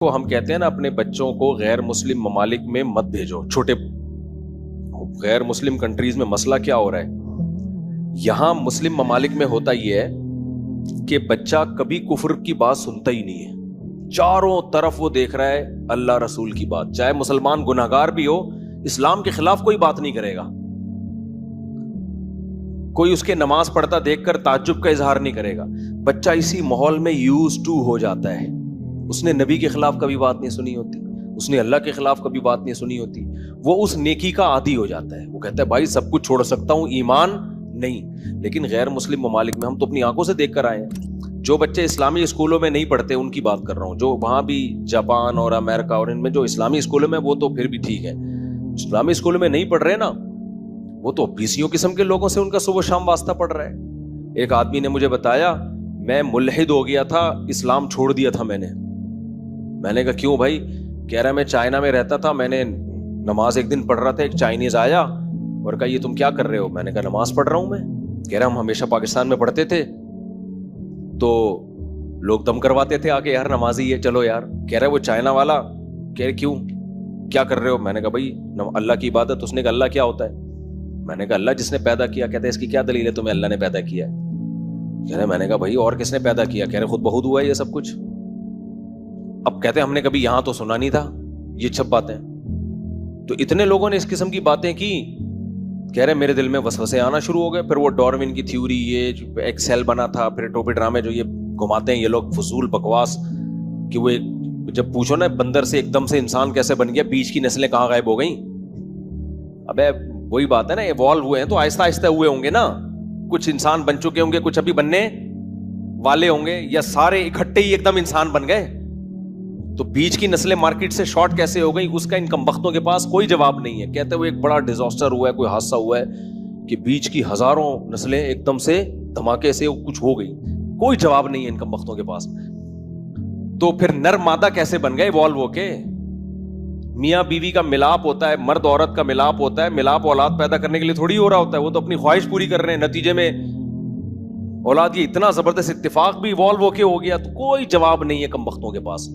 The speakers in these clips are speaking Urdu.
کو ہم کہتے ہیں نا اپنے بچوں کو غیر مسلم ممالک میں مت بھیجو. چھوٹے غیر مسلم کنٹریز میں مسئلہ کیا ہو رہا ہے؟ یہاں مسلم ممالک میں ہوتا یہ ہے کہ بچہ کبھی کفر کی بات سنتا ہی نہیں ہے. چاروں طرف وہ دیکھ رہا ہے اللہ رسول کی بات, چاہے مسلمان گناہگار بھی ہو, اسلام کے خلاف کوئی بات نہیں کرے گا. کوئی اس کے نماز پڑھتا دیکھ کر تعجب کا اظہار نہیں کرے گا. بچہ اسی ماحول میں یوز ٹو ہو جاتا ہے. اس نے نبی کے خلاف کبھی بات نہیں سنی ہوتی, اس نے اللہ کے خلاف کبھی بات نہیں سنی ہوتی. وہ اس نیکی کا عادی ہو جاتا ہے. وہ کہتا ہے بھائی سب کچھ چھوڑ سکتا ہوں, ایمان نہیں. لیکن غیر مسلم ممالک میں ہم تو اپنی آنکھوں سے دیکھ کر آئے ہیں. جو بچے اسلامی اسکولوں میں نہیں پڑھتے ان کی بات کر رہا ہوں, جو وہاں بھی جاپان اور امریکہ اور ان میں جو اسلامی اسکولوں میں, وہ تو پھر بھی ٹھیک ہے. اسلامی اسکولوں میں نہیں پڑھ رہے نا, وہ تو بیسیوں قسم کے لوگوں سے ان کا صبح شام واسطہ پڑ رہا ہے. ایک آدمی نے مجھے بتایا میں ملحد ہو گیا تھا, اسلام چھوڑ دیا تھا میں نے کہا کیوں بھائی؟ کہہ رہا میں چائنا میں رہتا تھا, میں نے نماز ایک دن پڑھ رہا تھا, ایک چائنیز آیا اور کہا یہ تم کیا کر رہے ہو؟ میں نے کہا نماز پڑھ رہا ہوں میں. کہہ رہا ہم ہمیشہ پاکستان میں پڑھتے تھے تو لوگ دم کرواتے تھے آ کے, یار نمازی ہے چلو یار. کہہ رہا وہ چائنا والا, کہہ رہے کیوں کیا کر رہے ہو؟ میں نے کہا بھائی اللہ کی عبادت. اس نے کہا اللہ کیا ہوتا ہے؟ میں نے کہا اللہ جس نے پیدا کیا. کہتے ہیں اس کی کیا دلیل ہے تمہیں اللہ نے پیدا کیا ہے؟ کہہ رہے میں نے کہا بھائی اور کس نے پیدا کیا؟ کہہ رہے خود بہت ہوا ہے یہ سب کچھ. اب کہتے ہیں ہم نے کبھی یہاں تو سنا نہیں تھا یہ سب باتیں. تو اتنے لوگوں نے اس قسم کی باتیں کی. کہہ رہے میرے دل میں وسوسے آنا شروع ہو گئے. پھر وہ ڈاروین کی تھیوری, یہ ایک سیل بنا تھا, پھر ٹوپی ڈرامے جو یہ گھماتے ہیں یہ لوگ فضول بکواس, کہ وہ جب پوچھو نا بندر سے ایک دم سے انسان کیسے بن گیا, بیچ کی نسلیں کہاں غائب ہو گئیں؟ ابے وہی بات ہے نا, ایوالو ہوئے ہیں تو آہستہ آہستہ ہوئے ہوں گے نا. کچھ انسان بن چکے ہوں گے, کچھ ابھی بننے والے ہوں گے, یا سارے اکٹھے ہی ایک دم انسان بن گئے؟ تو بیچ کی نسلیں مارکیٹ سے شارٹ کیسے ہو گئی, اس کا ان کمبختوں کے پاس کوئی جواب نہیں ہے. کہتے ہوئے ایک بڑا ڈیزاسٹر ہوا ہے, کوئی حادثہ ہوا ہے کہ بیچ کی ہزاروں نسلیں ایک دم سے دھماکے سے کچھ ہو گئی. کوئی جواب نہیں ہے ان کمبختوں کے پاس. تو پھر نر مادہ کیسے بن گئے ایوالو ہو کے؟ میاں بیوی کا ملاپ ہوتا ہے, مرد عورت کا ملاپ ہوتا ہے. ملاپ اولاد پیدا کرنے کے لیے تھوڑی ہو رہا ہوتا ہے, وہ تو اپنی خواہش پوری کر رہے ہیں. نتیجے میں اولاد یہ اتنا زبردست اتفاق بھی ایوالو ہو کے ہو گیا. تو کوئی جواب نہیں ہے کمبختوں کے پاس.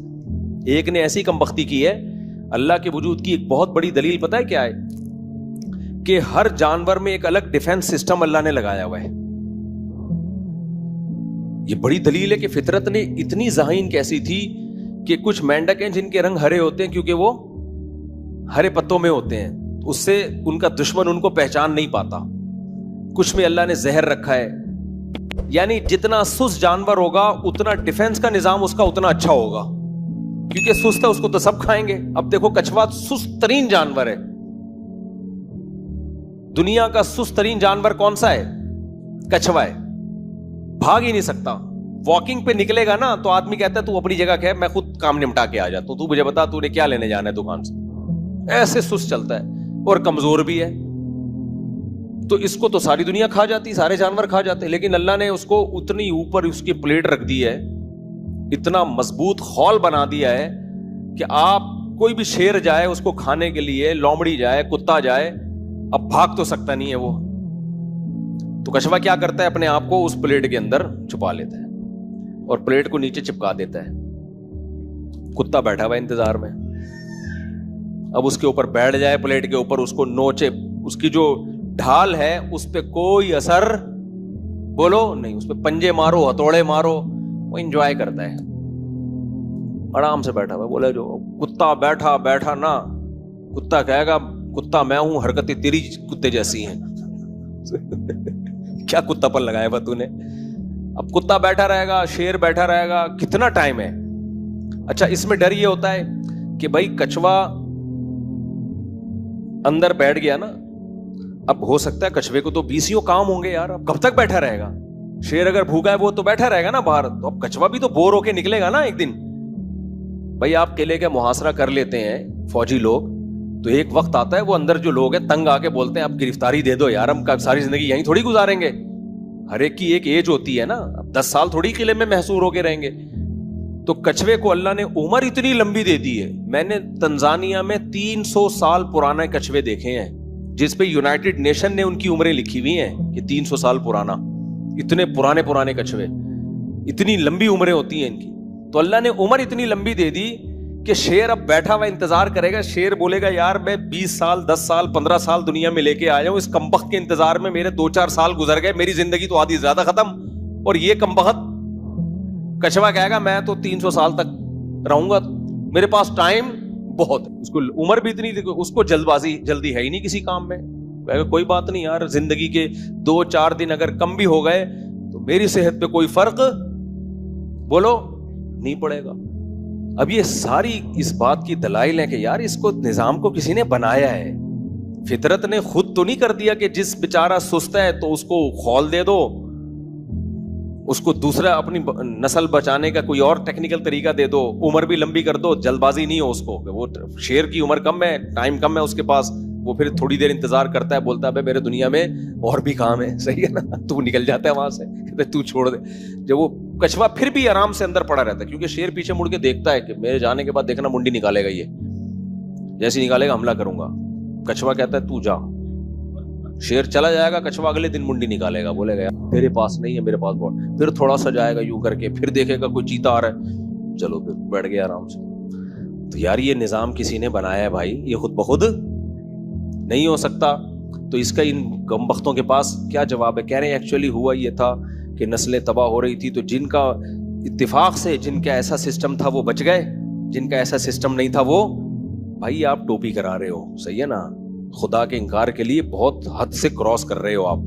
ایک نے ایسی کمبختی کی ہے, اللہ کے وجود کی ایک بہت بڑی دلیل پتہ ہے کیا ہے؟ کہ ہر جانور میں ایک الگ ڈیفنس سسٹم اللہ نے لگایا ہوا ہے. یہ بڑی دلیل ہے کہ فطرت نے اتنی ذہین کیسی تھی کہ کچھ مینڈک ہیں جن کے رنگ ہرے ہوتے ہیں کیونکہ وہ ہرے پتوں میں ہوتے ہیں, اس سے ان کا دشمن ان کو پہچان نہیں پاتا. کچھ میں اللہ نے زہر رکھا ہے, یعنی جتنا سست جانور ہوگا اتنا ڈیفنس کا نظام اس کا اتنا اچھا ہوگا, کیونکہ سست ہے اس کو تو سب کھائیں گے. اب دیکھو کچھوا سست ترین جانور ہے, دنیا کا سست ترین جانور کون سا ہے؟ کچھوا ہے. بھاگ ہی نہیں سکتا. واکنگ پہ نکلے گا نا تو آدمی کہتا ہے تو اپنی جگہ کہ میں خود کام نمٹا کے آ جاتا ہوں, تو مجھے بتا تو نے کیا لینے جانا ہے دکان سے. ایسے سست چلتا ہے اور کمزور بھی ہے. تو اس کو تو ساری دنیا کھا جاتی, سارے جانور کھا جاتے, لیکن اللہ نے اس کو اتنی اوپر اس کی پلیٹ رکھ دی ہے, اتنا مضبوط خول بنا دیا ہے کہ آپ کوئی بھی شیر جائے اس کو کھانے کے لیے, لومڑی جائے, کتا جائے, اب بھاگ تو سکتا نہیں ہے وہ. تو کچھوا کیا کرتا ہے, اپنے آپ کو اس پلیٹ کے اندر چھپا لیتا ہے اور پلیٹ کو نیچے چپکا دیتا ہے. کتا بیٹھا ہوا انتظار میں, اب اس کے اوپر بیٹھ جائے پلیٹ کے اوپر, اس کو نوچے, اس کی جو ڈھال ہے اس پہ کوئی اثر بولو نہیں, اس پہ پنجے مارو, ہتھوڑے مارو, وہ انجوائے کرتا ہے, آرام سے بیٹھا ہوا. بولے جو کتا بیٹھا نا, کتا کہے گا کتا میں ہوں, حرکتیں تیری کتے جیسی ہیں. کیا کتا پر لگایا ہوا تو نے؟ اب کتا بیٹھا رہے گا, شیر بیٹھا رہے گا, کتنا ٹائم ہے؟ اچھا اس میں ڈر یہ ہوتا ہے کہ بھائی کچھوا اندر بیٹھ گیا نا, اب ہو سکتا ہے کچھوے کو تو بیسیوں کام ہوں گے یار, اب کب تک بیٹھا رہے گا؟ شیر اگر بھوکا ہے وہ تو بیٹھا رہے گا نا باہر, تو اب کچھوا بھی تو بور ہو کے نکلے گا نا ایک دن. بھائی آپ قلعے کا محاصرہ کر لیتے ہیں فوجی لوگ, تو ایک وقت آتا ہے وہ اندر جو لوگ ہیں تنگ آ کے بولتے ہیں اب گرفتاری دے دو یار, ہم ساری زندگی یہیں تھوڑی گزاریں گے. ہر ایک کی ایک ایج ہوتی ہے نا, اب 10 سال تھوڑی قلعے میں محصور ہو کے رہیں گے. تو کچھوے کو اللہ نے عمر اتنی لمبی دے دی ہے. میں نے تنزانیہ میں 300 سال پرانے کچھوے دیکھے ہیں, جس پہ یونائٹڈ نیشن نے ان کی عمریں لکھی ہوئی ہیں کہ 300 سال پرانا. اتنے پرانے کچھوے, اتنی لمبی عمریں ہوتی ہیں ان کی. تو اللہ نے عمر اتنی لمبی دے دی کہ شیر اب بیٹھا ہوا انتظار کرے گا. شیر بولے گا یار میں 20 سال 10 سال 15 سال دنیا میں لے کے آیا ہوں, اس کمبخت کے انتظار میں میرے 2-4 سال گزر گئے, میری زندگی تو آدھی زیادہ ختم, اور یہ کمبخت. کچھوا کہے گا میں تو 300 سال تک رہوں گا, میرے پاس ٹائم بہت ہے. اس کو عمر بھی اتنی, اس کو جلدی ہے ہی نہیں کسی کام میں. کوئی بات نہیں یار, زندگی کے 2-4 دن اگر کم بھی ہو گئے تو میری صحت پہ کوئی فرق بولو نہیں پڑے گا. اب یہ ساری اس بات کی دلائل ہیں کہ یار اس کو نظام کو کسی نے بنایا ہے, فطرت نے خود تو نہیں کر دیا کہ جس بیچارہ سست ہے تو اس کو خول دے دو, اس کو دوسرا اپنی نسل بچانے کا کوئی اور ٹیکنیکل طریقہ دے دو, عمر بھی لمبی کر دو, جلد بازی نہیں ہو اس کو. وہ شیر کی عمر کم ہے, ٹائم کم ہے اس کے پاس, وہ پھر تھوڑی دیر انتظار کرتا ہے, بولتا ہے میرے دنیا میں اور بھی کام ہے, صحیح ہے نا, تو نکل جاتا ہے وہاں سے, کہتے تو چھوڑ دے. جب وہ کچھوا پھر بھی آرام سے اندر پڑا رہتا ہے, کیونکہ شیر پیچھے مڑ کے دیکھتا ہے کہ میرے جانے کے بعد دیکھنا منڈی نکالے گا, یہ جیسے نکالے گا حملہ کروں گا. کچھوا کہتا ہے تو جا, شیر چلا جائے گا, کچھوا اگلے دن منڈی نکالے گا, بولے گا میرے پاس نہیں ہے, میرے پاس بہت, پھر تھوڑا سا جائے گا یوں کر کے, پھر دیکھے گا کوئی چیتا آ رہا ہے, چلو پھر بیٹھ گیا آرام سے. تو یار یہ نظام کسی نے بنایا ہے بھائی, یہ خود بخود نہیں ہو سکتا. تو اس کا ان کمبختوں کے پاس کیا جواب ہے؟ کہہ رہے ہیں ایکچولی ہوا یہ تھا کہ نسلیں تباہ ہو رہی تھی, تو جن کا اتفاق سے جن کا ایسا سسٹم تھا وہ بچ گئے, جن کا ایسا سسٹم نہیں تھا وہ, بھائی آپ ٹوپی کرا رہے ہو, صحیح ہے نا, خدا کے انکار کے لیے بہت حد سے کراس کر رہے ہو آپ.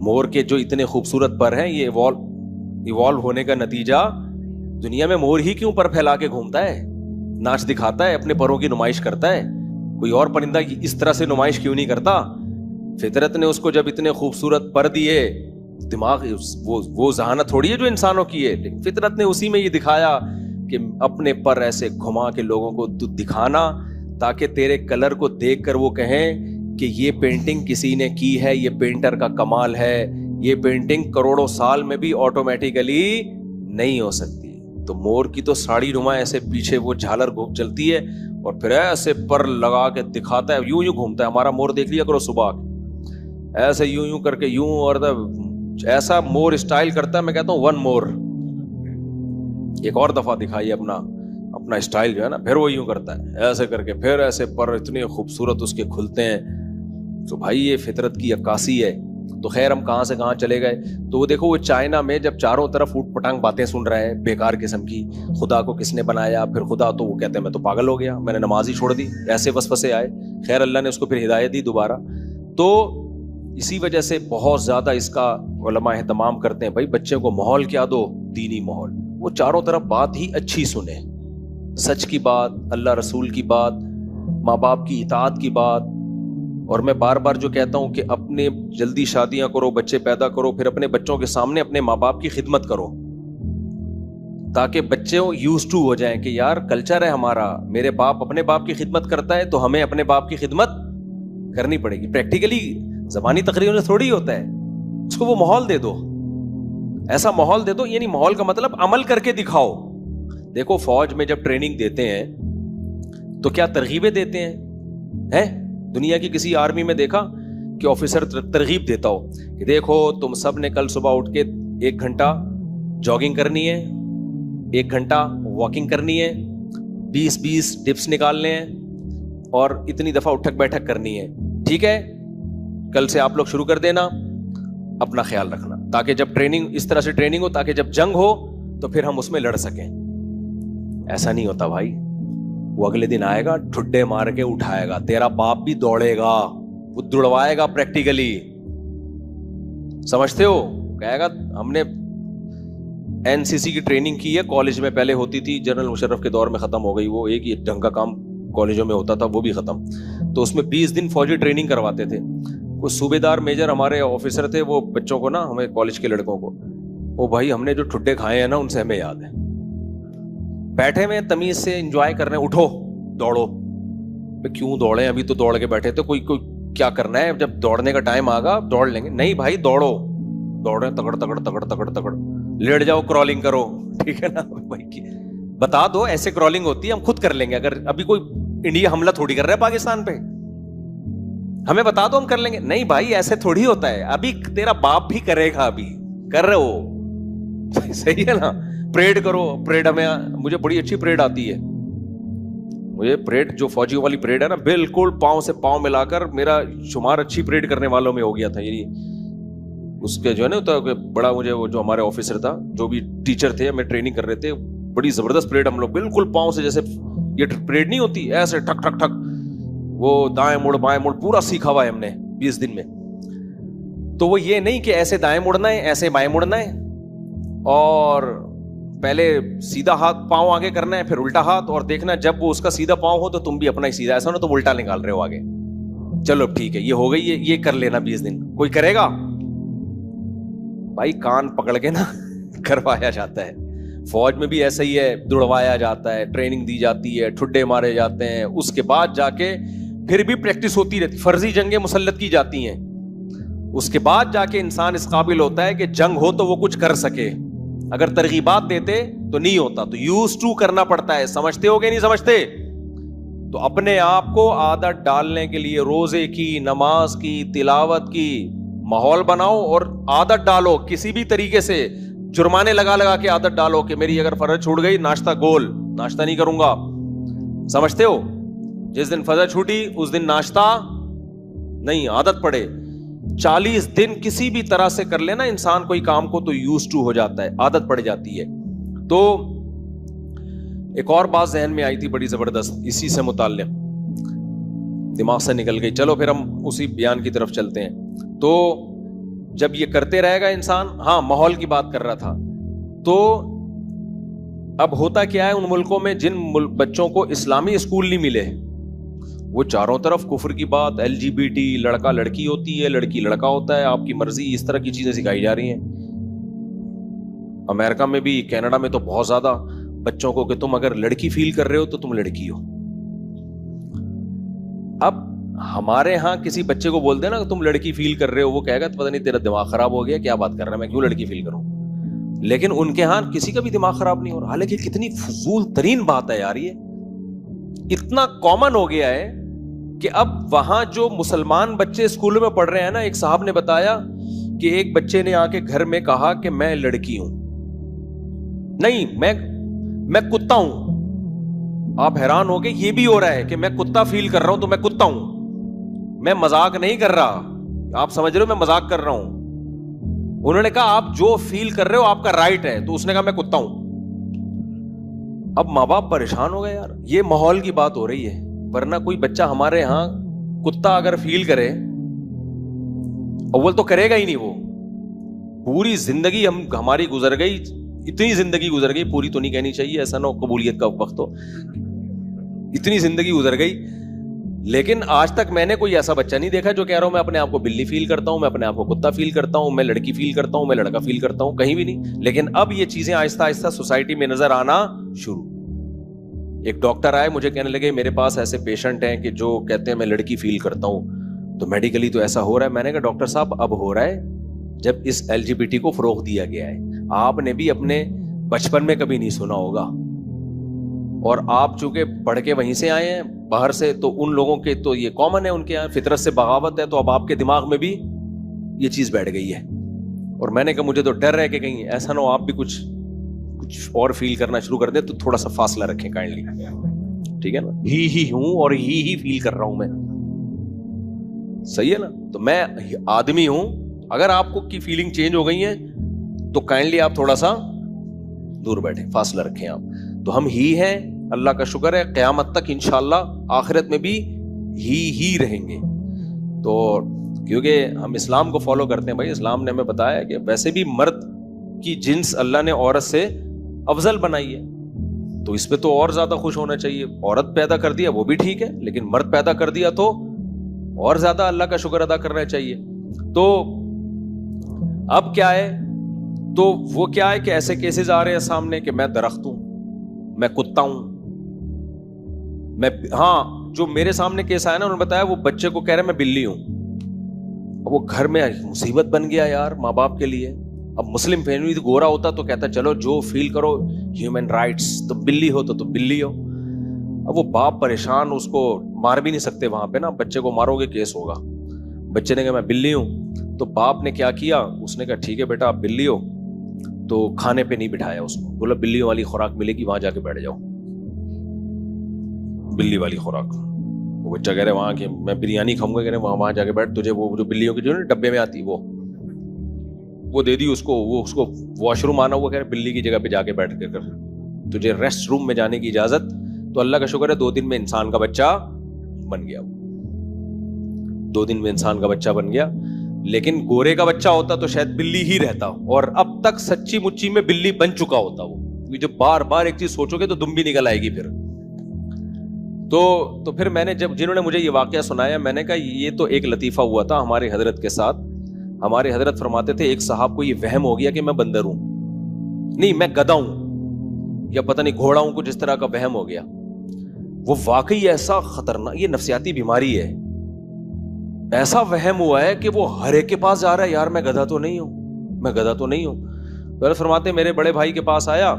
مور کے جو اتنے خوبصورت پر ہیں, یہ ایوالو ہونے کا نتیجہ, دنیا میں مور ہی کیوں پر پھیلا کے گھومتا ہے, ناچ دکھاتا ہے, اپنے پروں کی نمائش کرتا ہے, کوئی اور پرندہ اس طرح سے نمائش کیوں نہیں کرتا؟ فطرت نے اس کو جب اتنے خوبصورت پر دیے, دماغ وہ ذہانت تھوڑی ہے جو انسانوں کی ہے, لیکن فطرت نے اسی میں یہ دکھایا کہ اپنے پر ایسے گھما کے لوگوں کو دکھانا, تاکہ تیرے کلر کو دیکھ کر وہ کہیں کہ یہ پینٹنگ کسی نے کی ہے, یہ پینٹر کا کمال ہے, یہ پینٹنگ کروڑوں سال میں بھی آٹومیٹیکلی نہیں ہو سکتی. تو مور کی تو ساڑی نما ایسے پیچھے وہ جھالر گھوم چلتی ہے, اور پھر ایسے پر لگا کے دکھاتا ہے, یوں گھومتا ہے. ہمارا مور دیکھ لیا کرو صبح ایسے یوں کر کے یوں, اور ایسا مور اسٹائل کرتا ہے, میں کہتا ہوں ون مور, ایک اور دفعہ دکھائیے اپنا اسٹائل جو ہے نا, پھر وہ یوں کرتا ہے ایسے کر کے, پھر ایسے پر اتنے خوبصورت اس کے کھلتے ہیں. تو بھائی یہ فطرت کی عکاسی ہے. تو خیر ہم کہاں سے کہاں چلے گئے. تو وہ دیکھو, وہ چائنا میں جب چاروں طرف اوٹ پٹانگ باتیں سن رہے ہیں بیکار قسم کی, خدا کو کس نے بنایا, پھر خدا, تو وہ کہتے ہیں میں تو پاگل ہو گیا, میں نے نماز ہی چھوڑ دی, ایسے وسوسے آئے. خیر اللہ نے اس کو پھر ہدایت دی دوبارہ. تو اسی وجہ سے بہت زیادہ اس کا علماء اہتمام کرتے ہیں, بھائی بچے کو ماحول کیا دو, دینی ماحول, وہ چاروں طرف بات ہی اچھی سنے, سچ کی بات, اللہ رسول کی بات, ماں باپ کی اطاعت کی بات. اور میں بار بار جو کہتا ہوں کہ اپنے جلدی شادیاں کرو, بچے پیدا کرو, پھر اپنے بچوں کے سامنے اپنے ماں باپ کی خدمت کرو, تاکہ بچے یوز ٹو ہو جائیں کہ یار کلچر ہے ہمارا, میرے باپ اپنے باپ کی خدمت کرتا ہے تو ہمیں اپنے باپ کی خدمت کرنی پڑے گی. پریکٹیکلی زبانی تقریروں سے تھوڑی ہوتا ہے, اس کو وہ ماحول دے دو, ایسا ماحول دے دو. یعنی ماحول کا مطلب عمل کر کے دکھاؤ. دیکھو فوج میں جب ٹریننگ دیتے ہیں تو کیا ترغیبیں دیتے ہیں؟ دنیا کی کسی آرمی میں دیکھا کہ آفیسر ترغیب دیتا ہو کہ دیکھو تم سب نے کل صبح اٹھ کے 1 گھنٹہ جاگنگ کرنی ہے, 1 گھنٹہ واکنگ کرنی ہے, 20 ڈپس نکالنے ہیں, اور اتنی دفعہ اٹھک بیٹھک کرنی ہے, ٹھیک ہے, کل سے آپ لوگ شروع کر دینا, اپنا خیال رکھنا, تاکہ جب ٹریننگ اس طرح سے ٹریننگ ہو, تاکہ جب جنگ ہو تو پھر ہم اس میں لڑ سکیں. ایسا نہیں ہوتا بھائی, وہ اگلے دن آئے گا, ٹھڈے مار کے اٹھائے گا, تیرا باپ بھی دوڑے گا, وہ دوڑوائے گا پریکٹیکلی, سمجھتے ہو, کہے گا ہم نے NCC کی ٹریننگ کی ہے کالج میں, پہلے ہوتی تھی, جنرل مشرف کے دور میں ختم ہو گئی, وہ ایک ہی ڈھنگ کا کام کالجوں میں ہوتا تھا, وہ بھی ختم. تو اس میں 20 دن فوجی ٹریننگ کرواتے تھے. وہ صوبیدار میجر ہمارے آفیسر تھے, وہ بچوں کو نا, ہمیں کالج کے لڑکوں کو, وہ بھائی ہم نے جو ٹھڈے کھائے ہیں نا ان سے ہمیں یاد ہے, بیٹھے ہوئے تمیز سے انجوائے کرنے, اٹھو دوڑو. کیوں دوڑے, ابھی تو دوڑ کے بیٹھے تھے, کوئی کیا کرنا ہے, جب دوڑنے کا ٹائم آگا دوڑ لیں گے. نہیں بھائی دوڑو, دوڑے تگڑ تگڑ تگڑ تگڑ تگڑ, لیٹ جاؤ, کرالنگ کرو, ٹھیک ہے نا بھائی, بتا دو ایسے کرالنگ ہوتی ہے, ہم خود کر لیں گے. اگر ابھی کوئی انڈیا حملہ تھوڑی کر رہا ہے پاکستان پہ, ہمیں بتا دو ہم کر لیں گے. نہیں بھائی ایسے تھوڑی ہوتا ہے, ابھی تیرا باپ بھی کرے گا, ابھی کر رہے ہو, صحیح ہے نا. پریڈ کرو, پریڈ ہمیں, مجھے بڑی اچھی پریڈ آتی ہے, مجھے پریڈ جو فوجیوں والی پریڈ ہے نا, بالکل پاؤں سے پاؤں ملا کر میرا شمار اچھی پریڈ کرنے والوں میں ہو گیا تھا. یہ اس کے جو ہے نا بڑا, مجھے وہ جو ہمارے آفیسر تھا, جو بھی ٹیچر تھے, ہمیں ٹریننگ کر رہے تھے, بڑی زبردست پریڈ. ہم لوگ بالکل پاؤں سے, جیسے یہ پریڈ نہیں ہوتی ایسے ٹھک ٹھک ٹھک, وہ دائیں مڑ بائیں مڑ پورا سیکھا ہوا ہے ہم نے 20 دن میں. تو وہ یہ نہیں کہ ایسے دائیں مڑنا ہے ایسے بائیں مڑنا ہے, اور پہلے سیدھا ہاتھ پاؤں آگے کرنا ہے پھر الٹا ہاتھ, اور دیکھنا جب وہ اس کا سیدھا پاؤں ہو تو تم بھی اپنا ہی سیدھا, ایسا نہ تم الٹا نکال رہے ہو آگے. چلو ٹھیک ہے یہ ہو گئی, یہ کر لینا 20 دن. کوئی کرے گا بھائی, کان پکڑ کے نا کروایا جاتا ہے. فوج میں بھی ایسا ہی ہے, دوڑوایا جاتا ہے, ٹریننگ دی جاتی ہے, ٹھڈے مارے جاتے ہیں, اس کے بعد جا کے پھر بھی پریکٹس ہوتی رہتی, فرضی جنگیں مسلط کی جاتی ہیں, اس کے بعد جا کے انسان اس قابل ہوتا ہے کہ جنگ ہو تو وہ کچھ کر سکے. اگر ترغیبات دیتے تو نہیں ہوتا, تو یوز ٹو کرنا پڑتا ہے. سمجھتے ہو کہ نہیں سمجھتے؟ تو اپنے آپ کو عادت ڈالنے کے لیے روزے کی, نماز کی, تلاوت کی ماحول بناؤ, اور عادت ڈالو کسی بھی طریقے سے. جرمانے لگا لگا کے عادت ڈالو کہ میری اگر فرض چھوٹ گئی, ناشتہ گول, ناشتہ نہیں کروں گا. سمجھتے ہو؟ جس دن فجر چھوٹی اس دن ناشتہ نہیں, عادت پڑے. 40 دن کسی بھی طرح سے کر لینا انسان کوئی کام کو, تو یوز ٹو ہو جاتا ہے, عادت پڑ جاتی ہے. تو ایک اور بات ذہن میں آئی تھی بڑی زبردست, اسی سے متعلق, دماغ سے نکل گئی. چلو پھر ہم اسی بیان کی طرف چلتے ہیں. تو جب یہ کرتے رہے گا انسان, ہاں ماحول کی بات کر رہا تھا, تو اب ہوتا کیا ہے ان ملکوں میں جن بچوں کو اسلامی اسکول نہیں ملے, وہ چاروں طرف کفر کی بات, LGBT, لڑکا لڑکی ہوتی ہے, لڑکی لڑکا ہوتا ہے, آپ کی مرضی, اس طرح کی چیزیں سکھائی جا رہی ہیں. امریکہ میں بھی, کینیڈا میں تو بہت زیادہ بچوں کو کہ تم اگر لڑکی فیل کر رہے ہو تو تم لڑکی ہو. اب ہمارے ہاں کسی بچے کو بولتے ہیں نا کہ تم لڑکی فیل کر رہے ہو, وہ کہے گا پتہ نہیں تیرا دماغ خراب ہو گیا, کیا بات کر رہا ہے, میں کیوں لڑکی فیل کروں. لیکن ان کے ہاں کسی کا بھی دماغ خراب نہیں ہو رہا. حالانکہ کتنی فضول ترین بات ہے یار, یہ اتنا کامن ہو گیا ہے کہ اب وہاں جو مسلمان بچے اسکولوں میں پڑھ رہے ہیں نا, ایک صاحب نے بتایا کہ ایک بچے نے آ کے گھر میں کہا کہ میں لڑکی ہوں, نہیں میں کتا ہوں. آپ حیران ہو گئے, یہ بھی ہو رہا ہے کہ میں کتا فیل کر رہا ہوں تو میں کتا ہوں, میں مذاق نہیں کر رہا, آپ سمجھ رہے ہو میں مذاق کر رہا ہوں. انہوں نے کہا آپ جو فیل کر رہے ہو آپ کا رائٹ ہے, تو اس نے کہا میں کتا ہوں. اب ماں باپ پریشان ہو گئے یار, یہ ماحول کی بات ہو رہی ہے, ورنہ کوئی بچہ ہمارے ہاں کتا اگر فیل کرے, اول تو کرے گا ہی نہیں. وہ پوری زندگی ہماری گزر گئی, اتنی زندگی گزر گئی, پوری تو نہیں کہنی چاہیے, ایسا نہ ہو قبولیت کا وقت ہو, اتنی زندگی گزر گئی, لیکن آج تک میں نے کوئی ایسا بچہ نہیں دیکھا جو کہہ رہا ہوں میں اپنے آپ کو بلی فیل کرتا ہوں, میں اپنے آپ کو کتا فیل کرتا ہوں, میں لڑکی فیل کرتا ہوں, میں لڑکا فیل کرتا ہوں, کہیں بھی نہیں. لیکن اب یہ چیزیں آہستہ آہستہ سوسائٹی میں نظر آنا شروع. ایک ڈاکٹر آئے, مجھے کہنے لگے میرے پاس ایسے پیشنٹ ہیں کہ جو کہتے ہیں میں لڑکی فیل کرتا ہوں, تو میڈیکلی تو ایسا ہو رہا ہے. میں نے کہا ڈاکٹر صاحب اب ہو رہا ہے جب اس LGBT کو فروغ دیا گیا ہے. آپ نے بھی اپنے بچپن میں کبھی نہیں سنا ہوگا, اور آپ چونکہ پڑھ کے وہیں سے آئے ہیں باہر سے, تو ان لوگوں کے تو یہ کامن ہے, ان کے یہاں فطرت سے بغاوت ہے, تو اب آپ کے دماغ میں بھی یہ چیز بیٹھ گئی ہے. اور میں نے کہا مجھے تو ڈر ہے کہ کہیں ایسا نہ ہو آپ بھی کچھ اور فیل کرنا شروع کر دیں, تو تھوڑا سا فاصلہ رکھیں کائنڈلی, ٹھیک ہے نا. ہی ہوں اور ہی فیل کر رہا ہوں میں, صحیح ہے نا. تو میں آدمی ہوں, اگر آپ کو کی فیلنگ چینج ہو گئی ہے تو کائنڈلی آپ تھوڑا سا دور بیٹھیں, فاصلہ رکھیں آپ. تو ہم ہی ہیں, اللہ کا شکر ہے, قیامت تک انشاءاللہ آخرت میں بھی ہی رہیں گے. تو کیونکہ ہم اسلام کو فالو کرتے ہیں بھائی, اسلام نے ہمیں بتایا کہ ویسے بھی مرد کی جنس اللہ نے عورت سے افضل بنائی ہے, تو اس پہ تو اور زیادہ خوش ہونا چاہیے. عورت پیدا کر دیا وہ بھی ٹھیک ہے, لیکن مرد پیدا کر دیا تو اور زیادہ اللہ کا شکر ادا کرنا چاہیے. تو اب کیا ہے, تو وہ کیا ہے کہ ایسے کیسز آ رہے ہیں سامنے کہ میں درخت ہوں, میں کتا ہوں, میں ہاں جو میرے سامنے کیس آیا نا, انہوں نے بتایا وہ بچے کو کہہ رہے میں بلی ہوں. وہ گھر میں مصیبت بن گیا یار ماں باپ کے لیے. اب مسلم فیملی گورا ہوتا تو کہتا چلو جو فیل کرو, ہیومن رائٹس, تو بلی ہو تو بلی ہو. اب وہ باپ پریشان, اس کو مار بھی نہیں سکتے وہاں پہ نا, بچے کو مارو گے کیس ہوگا. بچے نے کہا میں بلی ہوں, تو باپ نے کیا کیا, اس نے کہا ٹھیک ہے بیٹا آپ بلی ہو, تو کھانے پہ نہیں بٹھایا اس کو, بولا بلیوں والی خوراک ملے گی وہاں جا کے بیٹھ جاؤ. بلی والی خوراک. وہ بچہ کہہ رہے وہاں کہ میں بریانی کھاؤں گا, کہہ رہے وہاں جا کے بیٹھ, تجھے وہ جو بلیوں کی جو ڈبے میں آتی وہ دے دی اس کو. وہ اس کو واش روم آنا ہوا, کہہ رہے بلی کی جگہ پہ جا کے بیٹھ کے کر, تجھے ریسٹ روم میں جانے کی اجازت. تو اللہ کا شکر ہے 2 دن میں انسان کا بچہ بن گیا. 2 دن میں انسان کا بچہ بن گیا. لیکن گورے کا بچہ ہوتا تو شاید بلی ہی رہتا, اور اب تک سچی مچی میں بلی بن چکا ہوتا. وہ جو بار بار ایک چیز سوچو گے تو دم بھی نکل آئے گی پھر. تو پھر میں نے جنہوں نے مجھے یہ واقعہ سنایا, میں نے کہا یہ تو ایک لطیفہ ہوا تھا ہمارے حضرت کے ساتھ. ہمارے حضرت فرماتے تھے ایک صاحب کو یہ وہم ہو گیا کہ میں بندر ہوں, نہیں میں گدھا ہوں, یا پتہ نہیں گھوڑا ہوں, کچھ اس طرح کا وہم ہو گیا. وہ واقعی ایسا خطرناک, یہ نفسیاتی بیماری ہے, ایسا وہم ہوا ہے کہ وہ ہر ایک کے پاس جا رہا ہے, یار میں گدھا تو نہیں ہوں, میں گدھا تو نہیں ہوں. پہلے فرماتے میرے بڑے بھائی کے پاس آیا,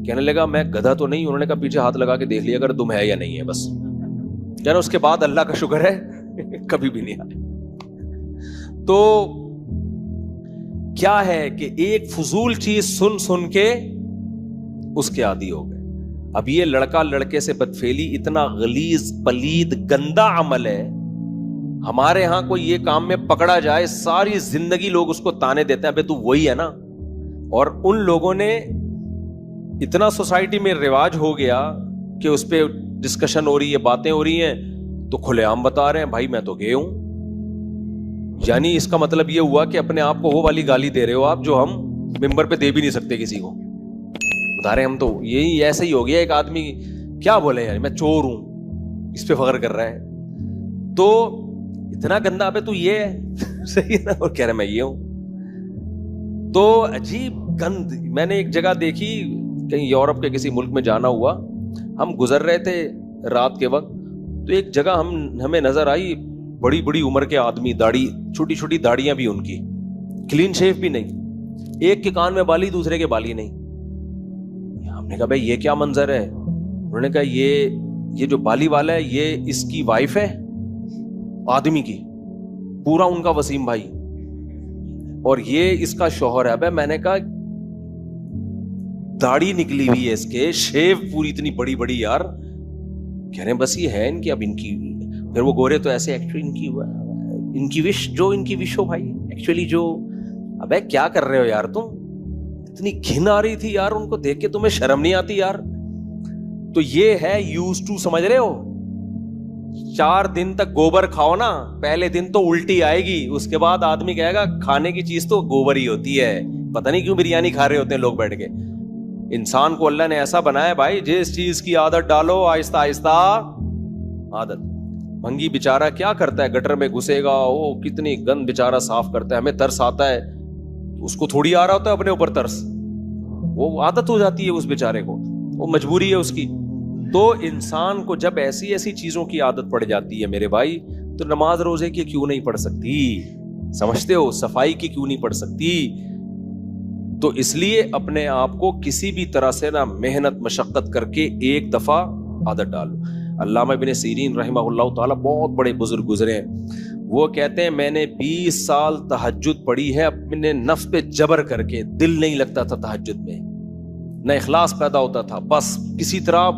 کہنے لگا میں گدھا تو نہیں ہوں. انہوں نے کہا پیچھے ہاتھ لگا کے دیکھ لیا اگر دم ہے یا نہیں ہے بس. یعنی اس کے بعد اللہ کا شکر ہے کبھی بھی نہیں آئے. تو کیا ہے کہ ایک فضول چیز سن سن کے اس کے عادی ہو گئے. اب یہ لڑکا لڑکے سے بدفعلی اتنا غلیظ پلید گندا عمل ہے. ہمارے ہاں کوئی یہ کام میں پکڑا جائے ساری زندگی لوگ اس کو تانے دیتے ہیں, ابے تو وہی ہے نا. اور ان لوگوں نے اتنا سوسائٹی میں رواج ہو گیا کہ اس پہ ڈسکشن ہو رہی ہے, باتیں ہو رہی ہیں, تو کھلے عام بتا رہے ہیں بھائی میں تو گئے ہوں. یعنی اس کا مطلب یہ ہوا کہ اپنے آپ کو وہ والی گالی دے رہے ہو آپ جو ہم ممبر پہ دے بھی نہیں سکتے کسی کو. بتا رہے ہم تو یہی ایسا ہی ہو گیا. ایک آدمی کیا بولے یعنی میں چور ہوں, اس پہ فخر کر رہا ہے. تو اتنا گندا پہ تو یہ ہے صحیح ہے نا, اور کہہ رہے میں یہ ہوں. تو عجیب گند. میں نے ایک جگہ دیکھی, کہیں یورپ کے کسی ملک میں جانا ہوا, ہم گزر رہے تھے رات کے وقت, تو ایک جگہ ہمیں نظر آئی بڑی بڑی عمر کے آدمی, داڑھی چھوٹی چھوٹی داڑیاں بھی ان کی, کلین شیف بھی نہیں, ایک کے کان میں بالی دوسرے کے بالی نہیں. ہم نے کہا بھائی یہ کیا منظر ہے؟ انہوں نے کہا یہ جو بالی والا ہے یہ اس کی وائف ہے آدمی کی, پورا ان کا وسیم بھائی, اور یہ اس کا شوہر ہے. میں نے کہا داڑھی نکلی ہوئی ہے اس کے, شیو پوری اتنی بڑی بڑی یار. کہہ رہے ہیں بس یہ ہے ان کی, اب ان کی. پھر وہ گورے تو ایسے ایکچولی ان کی وش جو ان کی وش ہو بھائی, ایکچولی جو. ابے کیا کر رہے ہو یار تم, اتنی گھن آ رہی تھی یار ان کو دیکھ کے, تمہیں شرم نہیں آتی یار؟ تو یہ ہے یوز ٹو, سمجھ رہے ہو. 4 دن تک گوبر کھاؤ نا, پہلے دن تو الٹی آئے گی, اس کے بعد آدمی کہے گا کھانے کی چیز تو گوبر ہی ہوتی ہے. پتہ نہیں کیوں بریانی کھا رہے ہوتے ہیں لوگ بیٹھ کے. انسان کو اللہ نے ایسا بنایا بھائی, جس چیز کی عادت ڈالو آہستہ آہستہ عادت. بھنگی بیچارہ کیا کرتا ہے, گٹر میں گھسے گا, وہ کتنی گند بیچارہ صاف کرتا ہے, ہمیں ترس آتا ہے, اس کو تھوڑی آ رہا ہوتا ہے اپنے اوپر ترس, وہ عادت ہو جاتی ہے اس بیچارے کو, وہ مجبوری ہے اس کی. تو انسان کو جب ایسی ایسی چیزوں کی عادت پڑ جاتی ہے میرے بھائی, تو نماز روزے کی کیوں نہیں پڑھ سکتی؟ سمجھتے ہو, صفائی کی کیوں نہیں پڑھ سکتی؟ تو اس لیے اپنے آپ کو کسی بھی طرح سے نہ محنت مشقت کر کے ایک دفعہ عادت ڈالو. علامہ ابن سیرین رحمہ اللہ تعالیٰ بہت بڑے بزرگ گزرے ہیں, وہ کہتے ہیں میں نے 20 سال تہجد پڑھی ہے اپنے نفس پہ جبر کر کے, دل نہیں لگتا تھا تہجد میں, نہ اخلاص پیدا ہوتا تھا, بس کسی طرح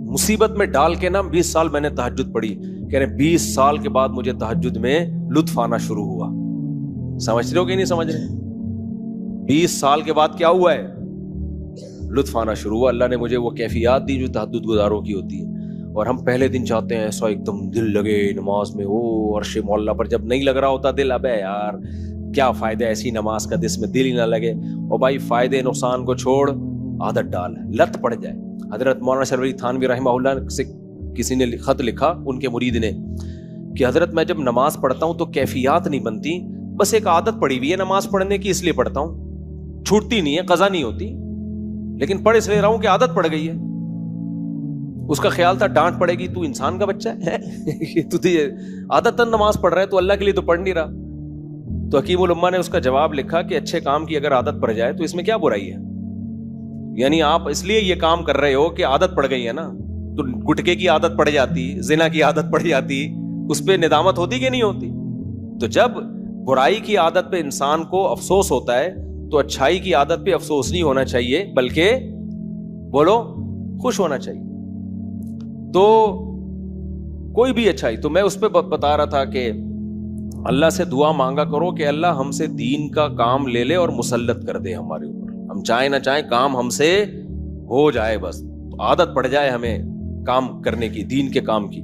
مصیبت میں ڈال کے نا 20 سال میں نے تہجد پڑھی. کہہ رہے 20 سال کے بعد مجھے تہجد میں لطف آنا شروع ہوا. سمجھ رہے ہو کہ نہیں سمجھ رہے؟ 20 سال کے بعد کیا ہوا ہے؟ لطف آنا شروع ہوا. اللہ نے مجھے وہ کیفیات دی جو تہجد گزاروں کی ہوتی ہے. اور ہم پہلے دن چاہتے ہیں ایسا ایک دم دل لگے نماز میں, او عرش مولا پر. جب نہیں لگ رہا ہوتا دل, ابے یار کیا فائدہ ایسی نماز کا جس میں دل ہی نہ لگے. اور بھائی فائدے نقصان کو چھوڑ, عادت ڈال, لت پڑ جائے. حضرت مولانا شرف علی تھانوی رحمہ اللہ سے کسی نے خط لکھا, ان کے مرید نے, کہ حضرت میں جب نماز پڑھتا ہوں تو کیفیات نہیں بنتی, بس ایک عادت پڑی ہوئی ہے نماز پڑھنے کی, اس لیے پڑھتا ہوں, چھوٹتی نہیں ہے, قضا نہیں ہوتی, لیکن پڑھ اس لیے رہا ہوں کہ عادت پڑ گئی ہے. اس کا خیال تھا ڈانٹ پڑے گی, تو انسان کا بچہ ہے تو عادت نماز پڑھ رہا ہے, تو اللہ کے لیے تو پڑھ نہیں رہا. تو حکیم الامہ نے اس کا جواب لکھا کہ اچھے کام کی اگر عادت پڑ جائے تو اس میں کیا برائی ہے؟ یعنی آپ اس لیے یہ کام کر رہے ہو کہ عادت پڑ گئی ہے نا, تو گٹکے کی عادت پڑ جاتی, زنا کی عادت پڑ جاتی, اس پہ ندامت ہوتی کہ نہیں ہوتی؟ تو جب برائی کی عادت پہ انسان کو افسوس ہوتا ہے تو اچھائی کی عادت پہ افسوس نہیں ہونا چاہیے, بلکہ بولو خوش ہونا چاہیے. تو کوئی بھی اچھائی، تو میں اس پہ بتا رہا تھا کہ اللہ سے دعا مانگا کرو کہ اللہ ہم سے دین کا کام لے لے اور مسلط کر دے ہمارے اوپر، ہم چاہیں نہ چاہیں کام ہم سے ہو جائے، بس عادت پڑ جائے ہمیں کام کرنے کی، دین کے کام کی.